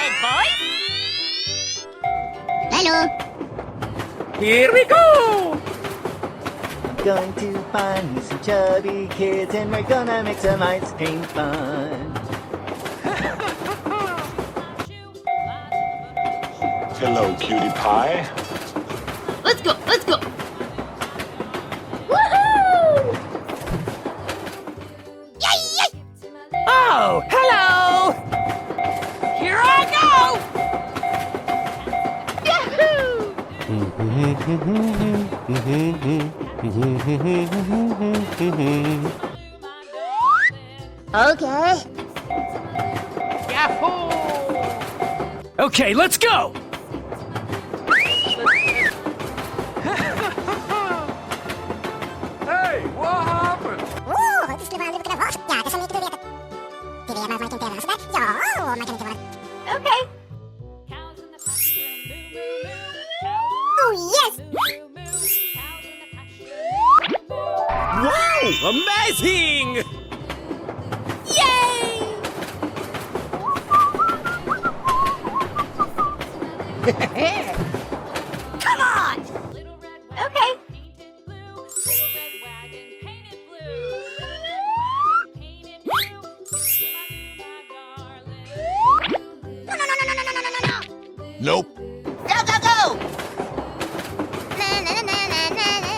ahead, boys. Hello. Here we go! Going to find me some chubby kids and we're gonna make some ice cream fun. Hello, cutie pie. Let's go. Woohoo! Yay! Oh, hello! Here I go! Okay. Yahoo! Okay, let's go! Hey, what happened? Okay. Oh, yes! Wow! Amazing! Yay! Come on! Okay. No. Nope. Go!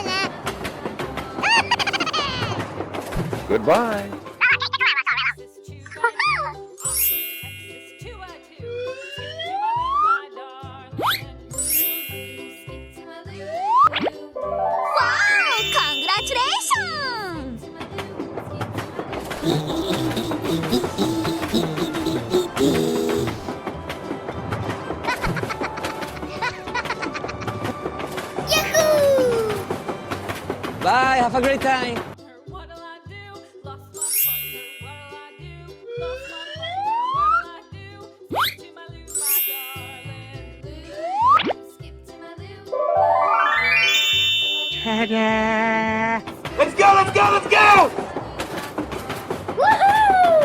Na. Goodbye. Wow! Congratulations! Yahoo! Bye, have a great time! What'll I do? Lost my partner. What'll I do? Lost my partner. What'll I do? Skip to my loo, my darling. Skip to my loo. Ta-da! Let's go! Woohoo!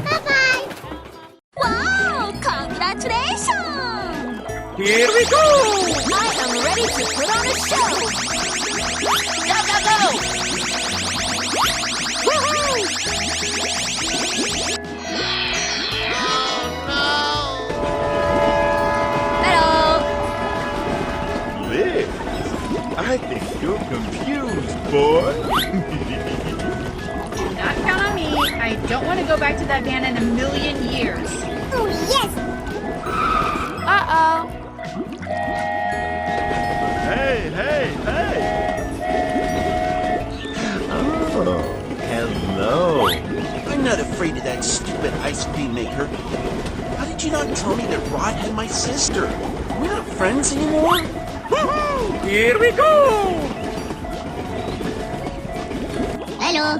Bye-bye! Wow! Congratulations! Here we go! I am ready to put on a show! Go! Woohoo! Hello! Liz, I think you're confused, boy. Do not count on me. I don't want to go back to that van in a million years. Oh, yes! Uh-oh. Hey! Oh, hello. I'm not afraid of that stupid ice cream maker. How did you not tell me that Rod had my sister? We're not friends anymore? Here we go! Hello!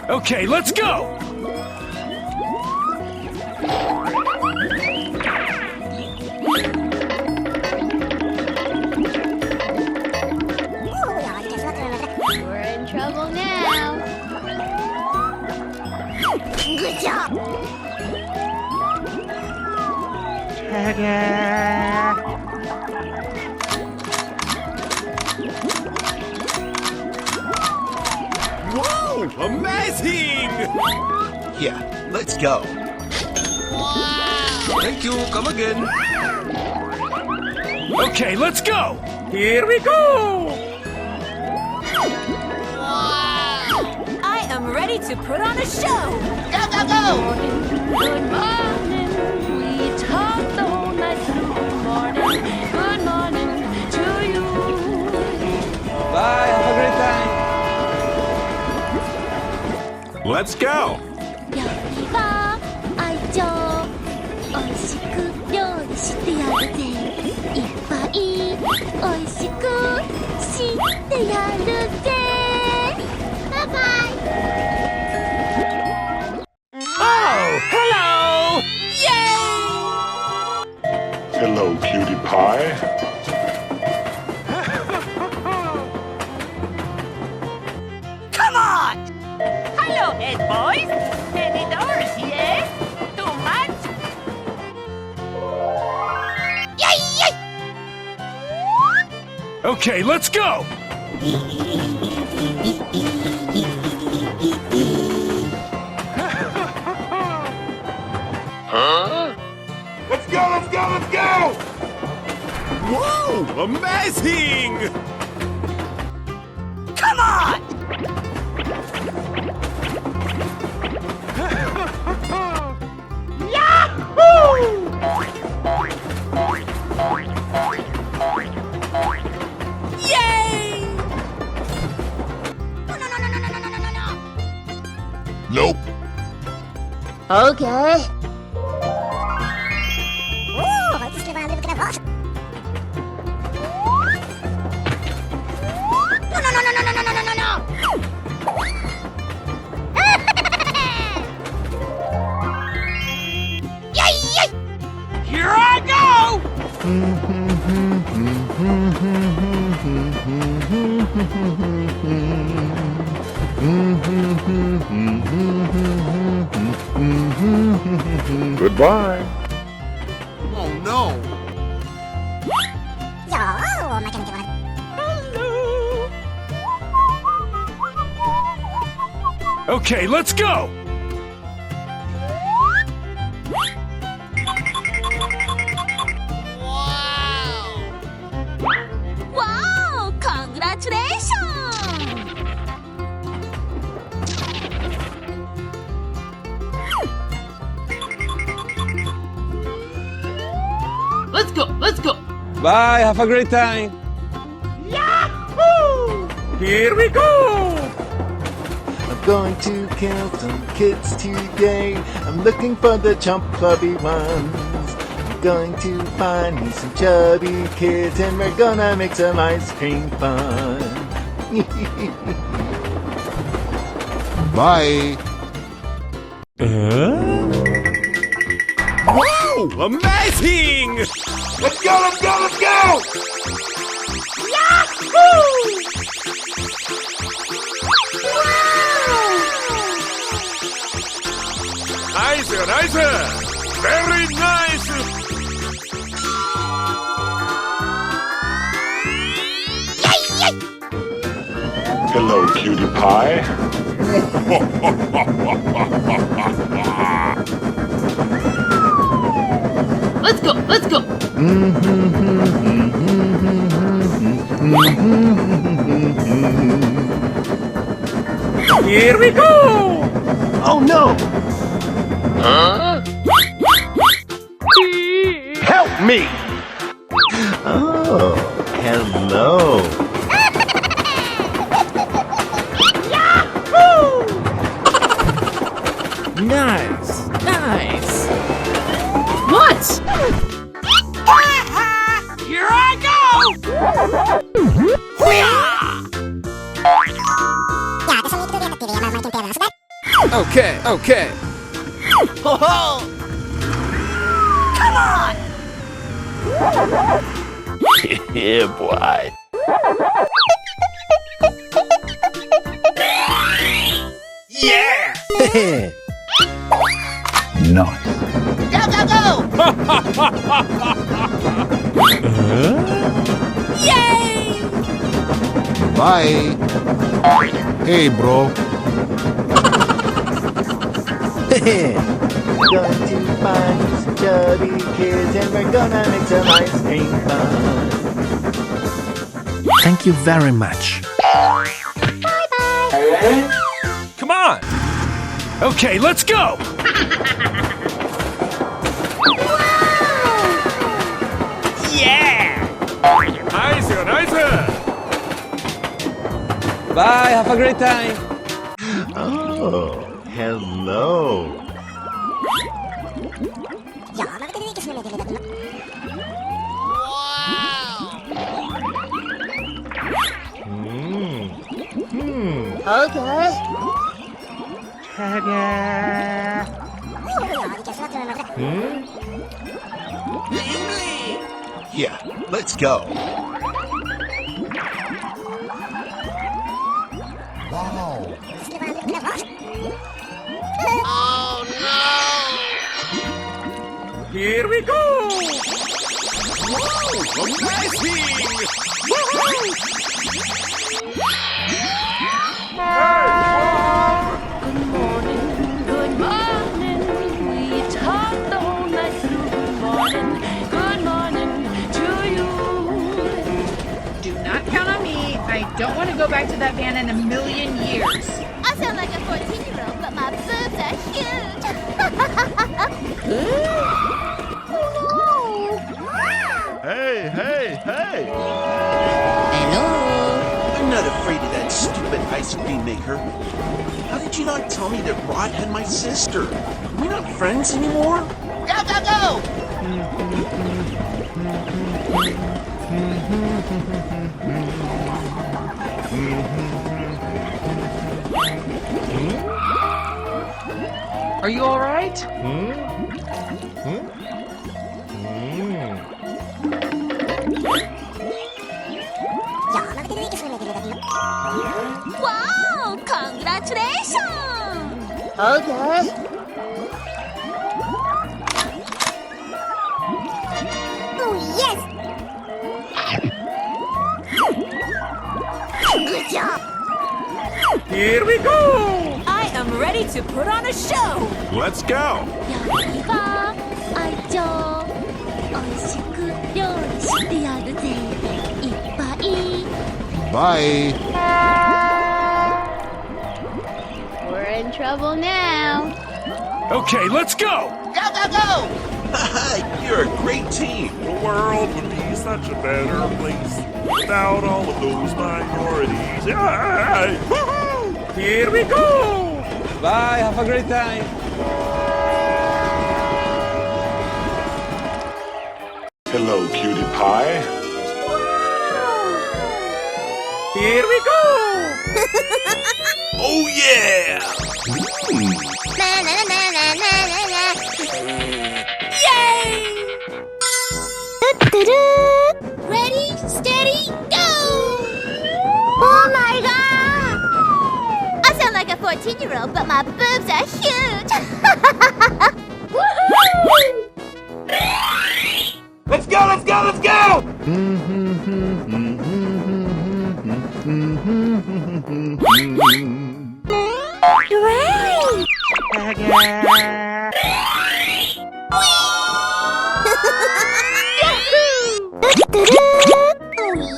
Okay, let's go! We're in trouble now. Good job. Ta-da! Whoa! Amazing! Yeah, let's go. Thank you, come again. Okay, let's go! Here we go! I am ready to put on a show. Go! Good morning. We talked the whole night through. Good morning to you. Bye, have a great time! Let's go! 料理は愛情美味しく料理してやるぜいっぱい美味しくしてやるぜバイバイ Oh, hello! Hello, cutie pie. Okay, let's go! Let's go, let's go, let's go! Whoa, amazing! Come on! Nope. Okay. Here I go! Goodbye. Oh no! Okay, let's go! Wow! Congratulations! Let's go. Let's go. Bye, have a great time! Yahoo! Here we go! I'm going to kill some kids today. I'm looking for the chump clubby ones. I'm going to find me some chubby kids and we're gonna make some ice cream fun. Bye. Whoa! Amazing! Let's go, let's go, let's go! Nice, nice! Very nice! Hello, cutie pie. Let's go. Let's go. Here we go! Oh no! Help me! Oh, hello. Nice, nice! What? Here I go! Okay, okay. Ho ho! Yeah, boy. Yeah! Nice. Bye. Hey, bro. Going to find some chubby kids and we're gonna make some ice cream fun. Thank you very much. Come on! Okay, let's go! Yeah! Nice, nice! Bye, have a great time! Oh, hello. Okay. Yeah, let's go. Wow. Here we go! Whoa, amazing! Woohoo! I don't want to go back to that van in a million years. I sound like a 14-year-old, but my boobs are huge. Hey, hey, hey! I'm not afraid of that stupid ice cream maker. How did you not tell me that Rod had my sister? We're not friends anymore? Go, go, go! Are you all right? Wow! Congratulations! Okay. Oh, yes! Good job! Here we go! I am ready to put on a show. Let's go! やりは愛情おいしく料理してやるぜいっぱい Bye. We're in trouble now. Okay, let's go! Go, go, go! You're a great team. The world would be such a better place without all of those minorities. Yay! Woohoo! Here we go! Bye, have a great time. Hello, cutie pie. Here we go! Oh, yeah! Ready, steady, go! Oh my god! I sound like a 14-year-old, but my boobs are huge! Let's go, let's go, let's go! Hooray! Oh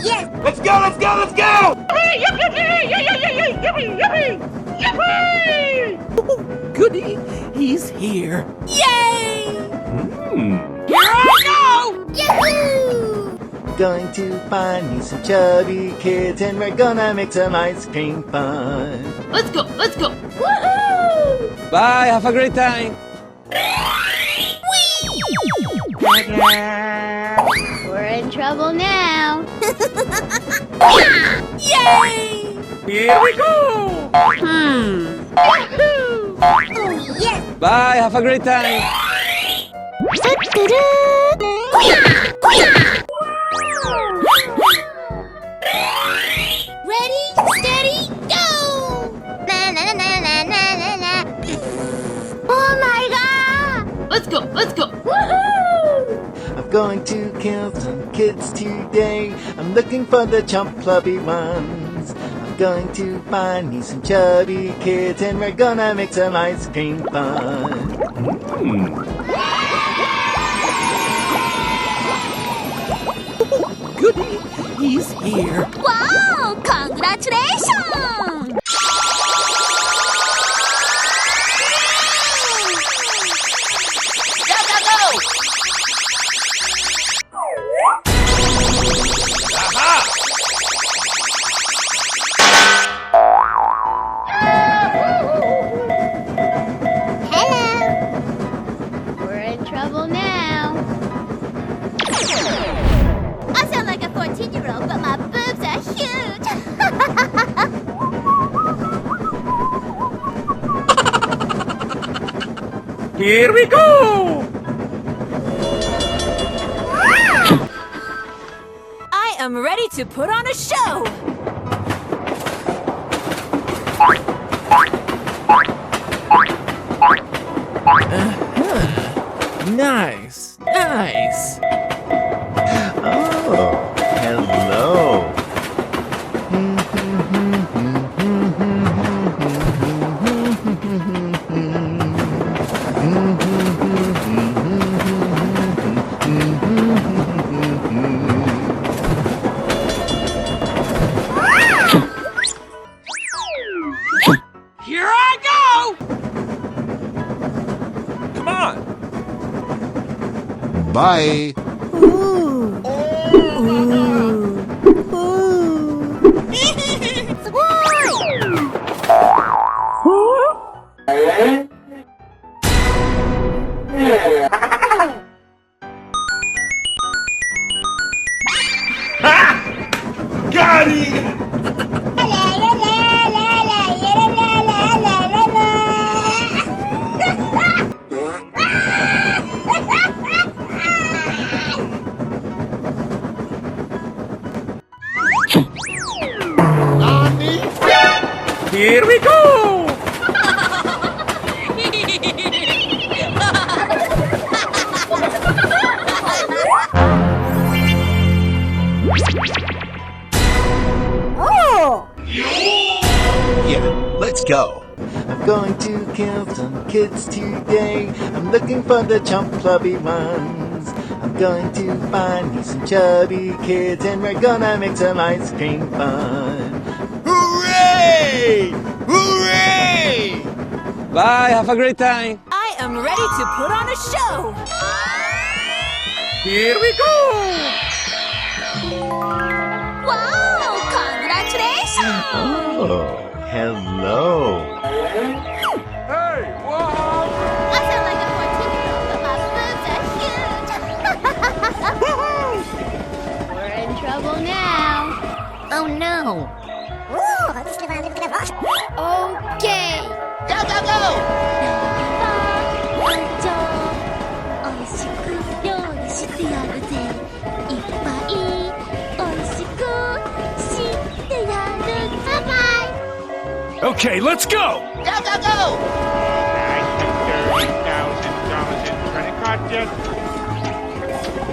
yes! Let's go, let's go, let's go! Goody, he's here. Yahoo! Going to find me some chubby kids and we're gonna make some ice cream fun. Let's go. Woohoo! Bye, have a great time. We're in trouble now. Yay! Here we go! Yahoo! Oh yes! Bye, have a great time. Ready, steady, go! Na na na na na na na. Oh my god! Let's go. Woohoo! I'm going to kill some kids today. I'm looking for the chump clubby ones. I'm going to find me some chubby kids and we're gonna make some ice cream fun. Goody, he's here. Wow! Congratulations! Go, go, go! We're in trouble now. I sound like a 14-year-old, but my boobs are huge! Here we go! I am ready to put on a show. Nice. Oh, hello. Bye. Got it! Here we go! Yeah, let's go. I'm going to kill some kids today. I'm looking for the chump clubby ones. I'm going to find me some chubby kids, and we're gonna make some ice cream fun. Hooray! Hooray! Bye, have a great time. I am ready to put on a show. Here we go! Wow! Congratulations! Oh, hello. Hey, what happened? I sound like a 14-year-old, but my boobs are huge. We're in trouble now. Oh no. Okay. Go, go, go! おいしく料理してやるぜ。いっぱいおいしくしてやる。バイバイ。 Okay, let's go! Go, go, go! I have $30,000 in credit card debt.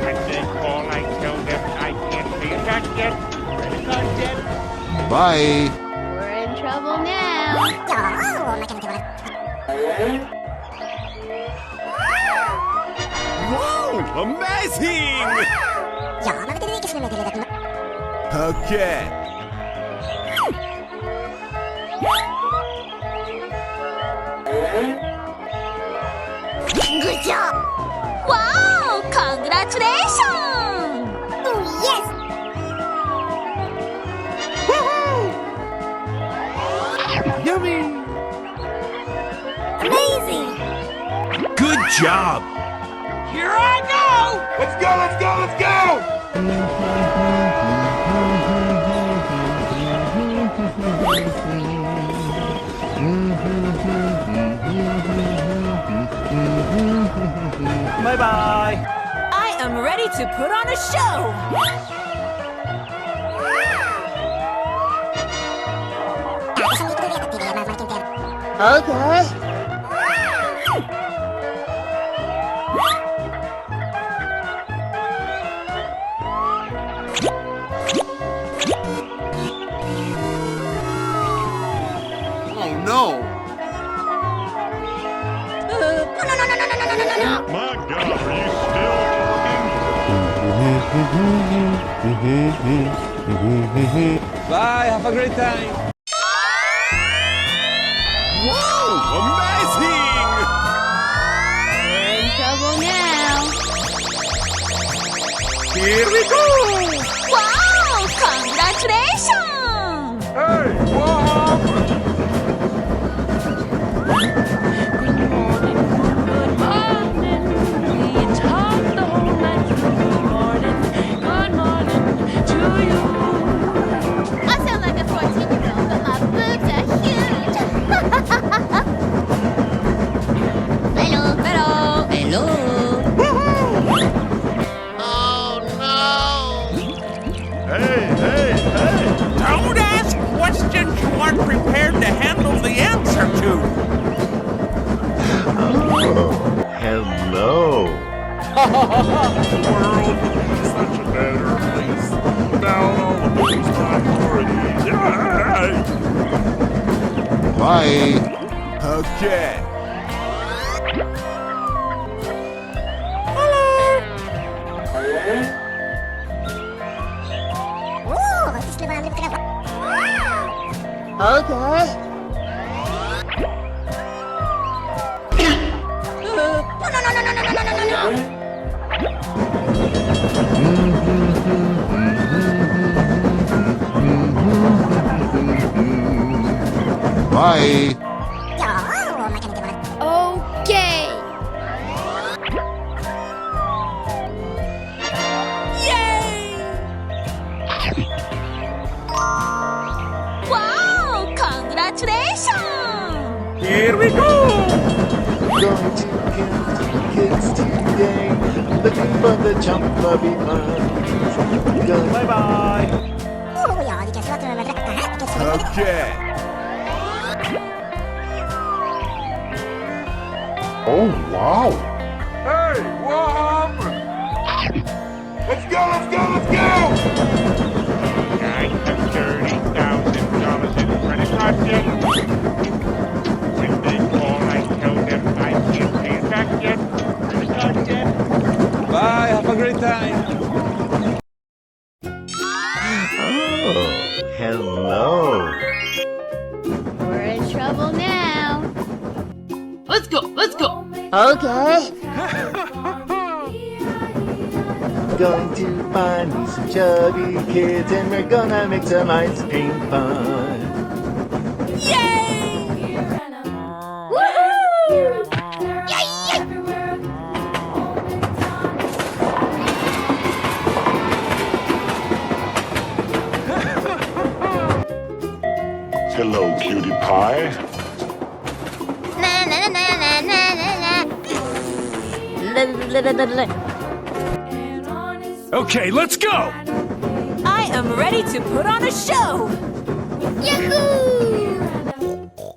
And then all I tell them I can't pay it back yet. Credit card debt. Bye. We're in trouble now. Whoa! Amazing! Okay. Good job. Wow! Congratulations! Oh yes! Yummy! Amazing! Good job! Here I go! Let's go, let's go, let's go! Bye-bye. I am ready to put on a show. Okay. Oh no! My God, are you still talking? Bye, have a great time. Whoa! Amazing! We're in trouble now. Here we go! Wow! Congratulations! Hey, what happened? Good morning. We talked the whole night through. Good morning to you. I sound like a 14-year-old, but my boobs are huge. Hello. Hello. Hello. Oh no! Hey, hey, hey! Don't ask questions you aren't prepared to handle the answer to! Oh, hello. The world would be such a better place without all of those minorities. Yay! Bye. Okay. Bye. Okay. Wow! Congratulations! Here we go! Going to kill some kids today. Looking for the chump clubby ones. Bye bye. Okay. Oh, wow. Hey, what happened? Let's go, let's go, let's go! I have $30,000 in credit card debt. When they call, I tell them I can't pay it back yet. Credit card debt. Bye, have a great time. Oh, hello. We're in trouble now. Let's go. Let's go. Okay. Going to find me some chubby kids and we're gonna make some ice cream fun. Hello, cutie pie. Na na na na na na na. La la la la la. Okay, let's go! I am ready to put on a show. Yahoo!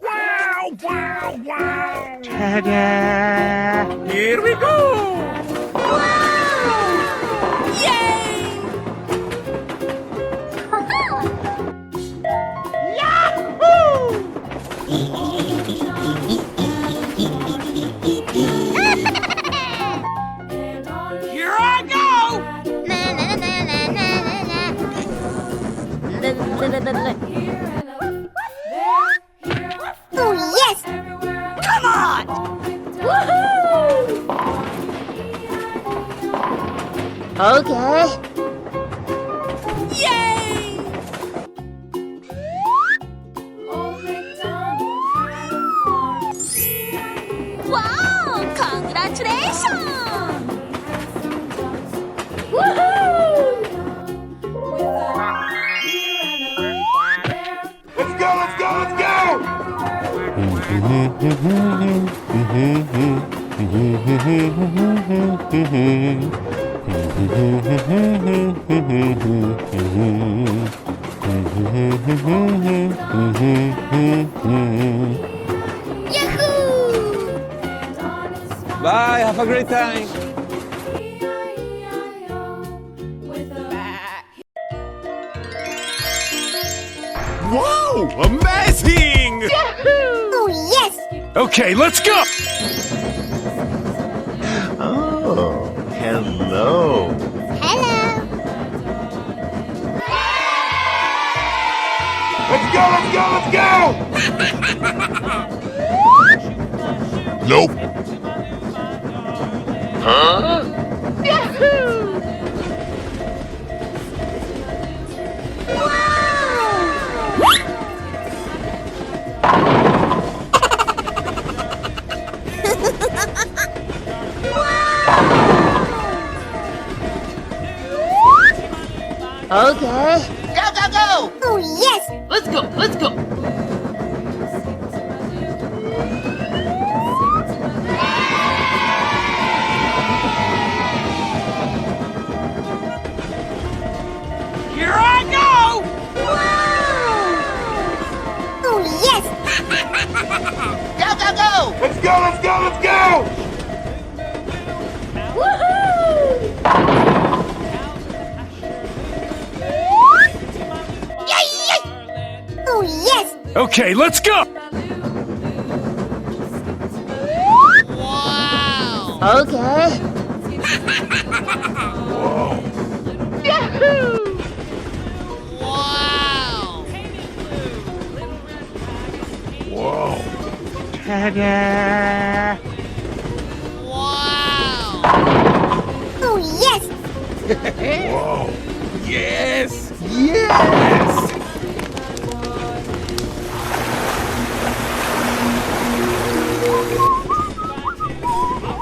Wow, wow, wow! Ta-da! Here we go! Here I go! Na na na na na na na. La la la la la. Oh yes! Come on! Okay. Wow! Congratulations! Let's go, let's go, let's go! Yahoo! Bye, have a great time. Wow, amazing! Oh yes! Okay, let's go! Oh, hello. Hello! Let's go, let's go, let's go! Nope. Okay. Go, go, go! Oh yes! Let's go. Let's go. Here I go! Oh yes! Go, go, go! Let's go, let's go, let's go! Oh yes! Okay, let's go! Okay. Ta-da! Oh yes! Whoa. Yes! Yes!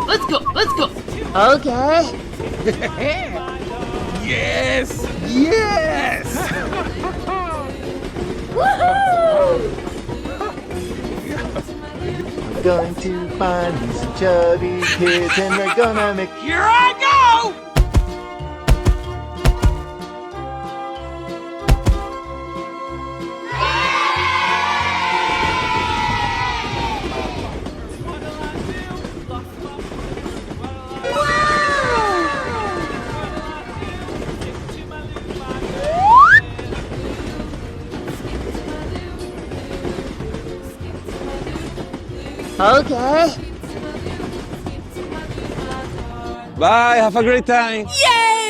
Let's go, let's go. Okay. Yes! Yes! We're going to find me some chubby kids and we're gonna make Here I go! Okay. Bye, have a great time. Yay!